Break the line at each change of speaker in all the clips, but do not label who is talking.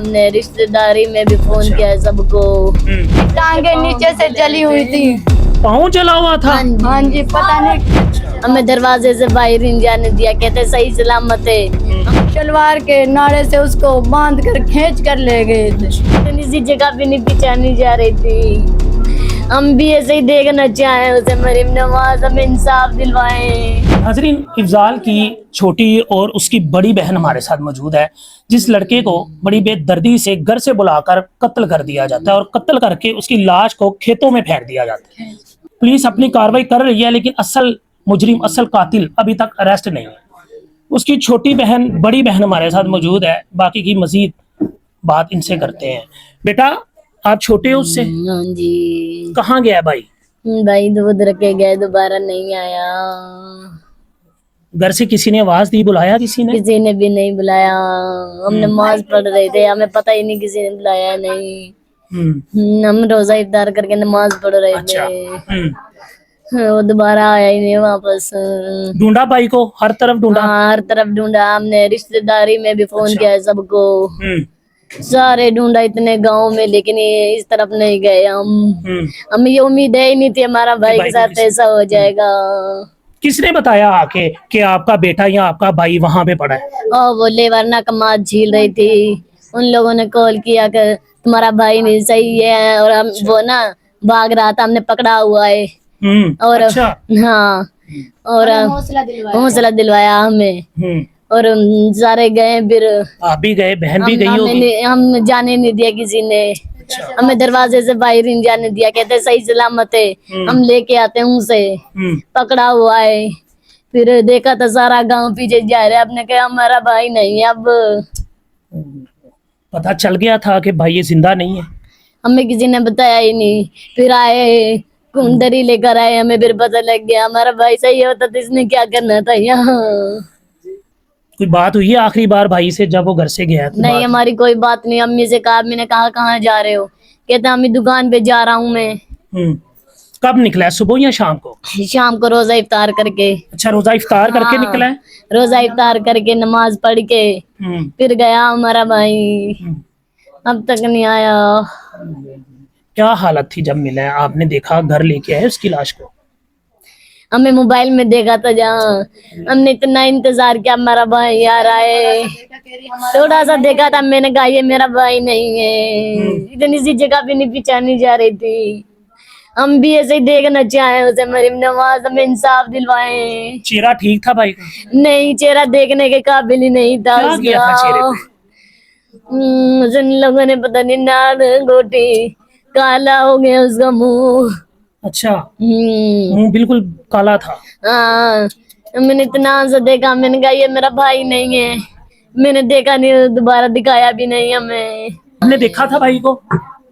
हमने रिश्तेदारी में भी फोन किया है सबको।
टांगे नीचे से जली हुई थी।
पाँव जला हुआ था?
हाँ जी, पता नहीं।
हमें दरवाजे से बाहर नहीं जाने दिया, कहते सही सलामत है।
शलवार के नाड़े से उसको बांध कर खींच कर ले गए थे।
किसी जगह भी नहीं पहचानी जा रही थी। हम भी ऐसे ही देखना चाहें उसे, मरीम नवाज हमें इंसाफ दिलवाएं।
नाज़रीन, इफ़ज़ाल की छोटी और उसकी बड़ी बहन हमारे साथ मौजूद है, जिस लड़के को बड़ी बेदर्दी से घर से बुलाकर कत्ल कर दिया जाता है और कत्ल करके उसकी लाश को खेतों में फेंक दिया जाता है। पुलिस अपनी कार्रवाई कर रही है, लेकिन असल मुजरिम, असल कातिल अभी तक अरेस्ट नहीं है। उसकी छोटी बहन, बड़ी बहन हमारे साथ मौजूद है, बाकी की मजीद बात इनसे करते हैं। बेटा, आप छोटे हो उससे?
हाँ जी।
कहाँ गया भाई?
भाई दूध रखे गए, दोबारा नहीं आया।
घर से किसी ने आवाज दी, बुलाया किसी ने?
किसी ने भी नहीं बुलाया। हम नमाज पढ़ रहे थे, हमें पता ही नहीं किसी ने बुलाया नहीं। हम रोजा इफ्तार करके नमाज पढ़ रहे थे। वो दोबारा आया ही नहीं वापस।
ढूंढा भाई को? हर तरफ ढूंढा?
हाँ, हर तरफ ढूंढा। हमने रिश्तेदारी में भी फोन किया है सबको। सारे ढूंढा इतने गांव में, लेकिन ये इस तरफ नहीं गए। हमें ये उम्मीद है ही नहीं थी हमारा भाई के साथ ऐसा हो जाएगा।
किसने बताया आके कि आपका बेटा या आपका भाई वहां पे पड़ा है?
वो लेवरना कमाद झील रही थी, उन लोगों ने कॉल किया कि तुम्हारा भाई नहीं सही है, और हम वो ना भाग रहा था, हमने पकड़ा हुआ है। और
अच्छा।
हाँ, और हौसला दिलवाया हमें। और सारे गए, फिर
आप भी गए, बहन भी गई होगी?
हम जाने नहीं दिया किसी ने। हमें दरवाजे से बाहर नहीं जाने दिया, कहते सही सलामत है, हम लेके आते हैं उनसे। पकड़ा हुआ है, फिर देखा तो सारा गांव पीछे जा रहा है। आपने कहा हमारा भाई नहीं है। अब
पता चल गया था कि भाई ये जिंदा नहीं है?
हमें किसी ने बताया ही नहीं। फिर आए, कुंडरी लेकर आए, हमें फिर पता लग गया हमारा भाई सही होता तो इसने क्या करना था यहाँ।
कोई बात हुई है आखिरी बार भाई से जब वो घर से गया था?
नहीं, हमारी कोई बात नहीं। अम्मी से कहा, मैंने कहा कहाँ जा रहे हो? कहता अम्मी दुकान पे जा रहा हूँ मैं।
कब निकला है, सुबह या शाम को?
शाम को रोजा इफ्तार करके।
अच्छा, रोजा इफ्तार करके निकला है?
रोजा इफ्तार करके नमाज पढ़ के फिर गया हमारा भाई। अब तक नहीं आया।
क्या हालत थी जब मिला है? आपने देखा, घर लेके आए उसकी लाश को?
हमें मोबाइल में देखा था, जहाँ हमने इतना इंतजार किया हमारा भाई आ रहा है। थोड़ा सा देखा था, मैंने कहा ये मेरा भाई नहीं है। इतनी सी जगह भी नहीं पहचानी जा रही थी। हम भी ऐसे ही देखना चाहें उसे, मरीम नवाज हमें इंसाफ दिलवाएं।
चेहरा ठीक था भाई का?
नहीं, चेहरा देखने के काबिल ही नहीं था।
क्या किया था चेहरे पे?
जिन लोगों ने पता नहीं नाल गोटी, काला हो गया उसका मुंह।
अच्छा, मुंह बिल्कुल काला था?
हाँ, मैंने इतना सा देखा, मैंने कहा ये मेरा भाई नहीं है। मैंने देखा नहीं, दोबारा दिखाया भी नहीं हमें।
हमने देखा था भाई को?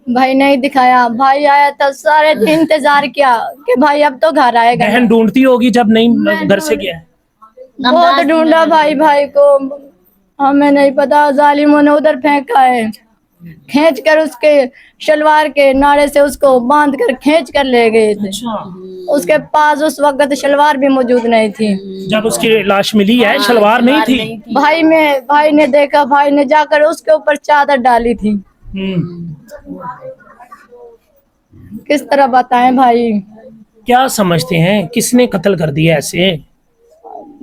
भाई नहीं दिखाया। भाई आया तब सारे दिन इंतजार किया कि भाई अब तो घर आएगा।
बहन ढूंढती होगी जब नहीं घर से गया?
बहुत ढूंढा भाई को, हमें नहीं पता। जालिमों ने उधर फेंका है, खींच कर उसके शलवार के नाड़े से उसको बांध कर खींच कर ले गए थे। उसके पास उस वक्त शलवार भी मौजूद नहीं थी।
जब उसकी लाश मिली है शलवार नहीं थी?
भाई ने देखा, भाई ने जाकर उसके ऊपर चादर डाली थी। किस तरह बताएं भाई?
क्या समझते हैं किसने कत्ल कर दिया ऐसे?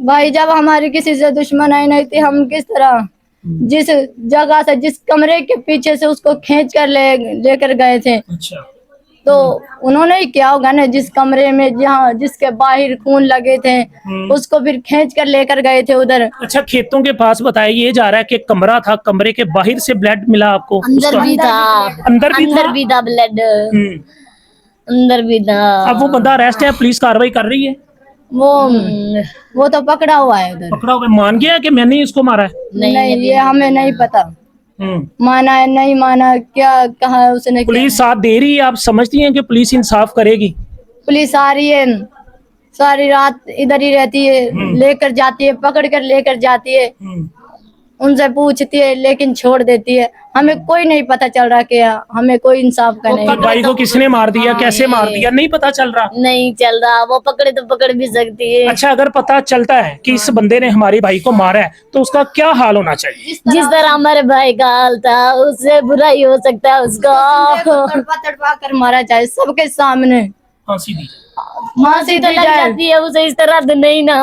भाई जब हमारी किसी से दुश्मनाई नहीं थी, हम किस तरह जिस जगह से, जिस कमरे के पीछे से उसको खींच कर लेकर गए थे।
अच्छा।
तो उन्होंने ही किया होगा ना, जिस कमरे में जहाँ जिसके बाहर खून लगे थे उसको फिर खींच कर लेकर गए थे उधर।
अच्छा, खेतों के पास बताया ये जा रहा है कि कमरा था, कमरे के बाहर से ब्लड मिला आपको?
अंदर भी था,
अंदर
भी था ब्लड, अंदर भी था।
अब वो बंदा अरेस्ट है, पुलिस कार्रवाई कर रही है?
वो तो पकड़ा हुआ है उधर।
पकड़ा हुआ? मान गया कि मैंने इसको मारा है?
नहीं, ये हमें नहीं पता। माना है नहीं माना, क्या कहा उसने?
पुलिस साथ दे रही है? आप समझती हैं कि पुलिस इंसाफ करेगी?
पुलिस आ रही है, सारी रात इधर ही रहती है, लेकर जाती है, पकड़ कर लेकर जाती है। उनसे पूछती है लेकिन छोड़ देती है। हमें कोई नहीं पता चल रहा कि हमें कोई इंसाफ का नहीं।
भाई को किसने मार दिया, कैसे मार दिया, नहीं पता चल रहा।
नहीं चल रहा, वो पकड़े तो पकड़ भी सकती है।
अच्छा, अगर पता चलता है कि इस बंदे ने हमारे भाई को मारा है तो उसका क्या हाल होना चाहिए?
जिस तरह हमारे भाई का हाल था उससे बुरा ही हो सकता है उसका।
तड़पा तड़पा कर मारा जाए सबके सामने,
फांसी दी।
फांसी
तो
दी
लग
जाए।
जाती है उसे, इस तरह तो नहीं ना।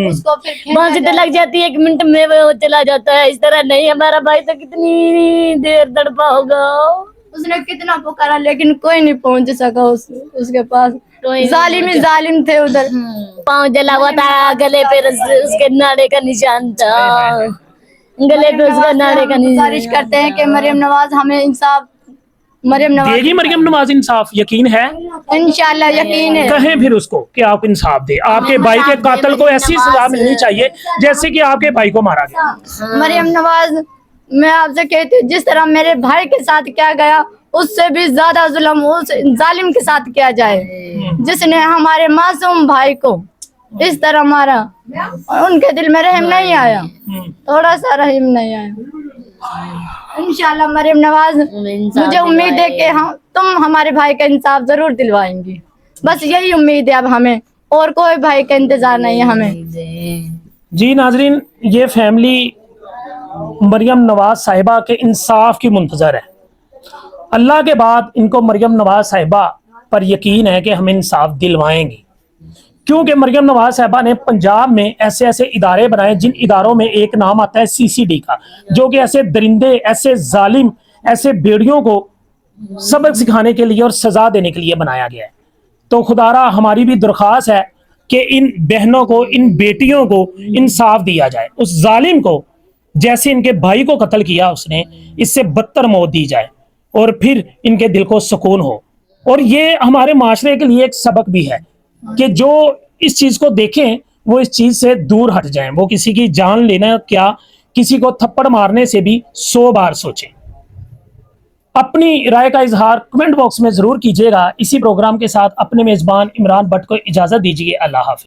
उसको फिर
फांसी तो लग जाती है, 1 मिनट में वो चला जाता है, इस तरह नहीं। हमारा भाई तो कितनी देर तड़पा होगा।
उसने कितना पुकारा लेकिन कोई नहीं पहुंच सका उसके पास। जालिम ही जालिम थे उधर।
पाँव जला हुआ था, गले पे उसके नाड़े का निशान था, गले पे उसका नाड़े का
गुजारिश
निशान।
करते हैं कि मरियम नवाज हमें इंसाफ, मरियम नवाज
देगी मरियम नवाज इंसाफ? यकीन है?
इंशाल्लाह यकीन है।
कहें फिर उसको कि आप इंसाफ दे, आपके भाई के कातिल को ऐसी सजा मिलनी चाहिए जैसे कि आपके भाई को मारा गया।
मरियम नवाज, मैं आपसे कहती हूँ जिस तरह मेरे भाई के साथ किया गया उससे भी ज्यादा जुल्म उस जालिम के साथ किया जाए जिसने हमारे मासूम भाई को इस तरह मारा। और उनके दिल में रहम नहीं आया, थोड़ा सा रहम नहीं आया। इंशाल्लाह मरियम नवाज, मुझे उम्मीद है कि तुम हमारे भाई का इंसाफ जरूर दिलवाएंगी। बस यही उम्मीद है अब हमें, और कोई भाई का इंतजार नहीं है हमें।
जी नाजरीन, ये फैमिली मरियम नवाज साहिबा के इंसाफ की मुंतजर है। अल्लाह के बाद इनको मरियम नवाज साहिबा पर यकीन है कि हमें इंसाफ दिलवाएंगी, क्योंकि मरियम नवाज साहिबा ने पंजाब में ऐसे ऐसे इदारे बनाए जिन इदारों में एक नाम आता है CCD का, जो कि ऐसे दरिंदे, ऐसे जालिम, ऐसे बेड़ियों को सबक सिखाने के लिए और सजा देने के लिए बनाया गया है। तो खुदारा हमारी भी दरख्वास्त है कि इन बहनों को, इन बेटियों को इंसाफ दिया जाए। उस जालिम को, जैसे इनके भाई को कत्ल किया उसने, इससे बदतर मौत दी जाए और फिर इनके दिल को सुकून हो। और ये हमारे माशरे के लिए एक सबक भी है कि जो इस चीज को देखें वो इस चीज से दूर हट जाएं। वो किसी की जान लेना क्या, किसी को थप्पड़ मारने से भी 100 बार सोचें। अपनी राय का इजहार कमेंट बॉक्स में जरूर कीजिएगा। इसी प्रोग्राम के साथ अपने मेजबान इमरान भट्ट को इजाजत दीजिए। अल्लाह हाफिज।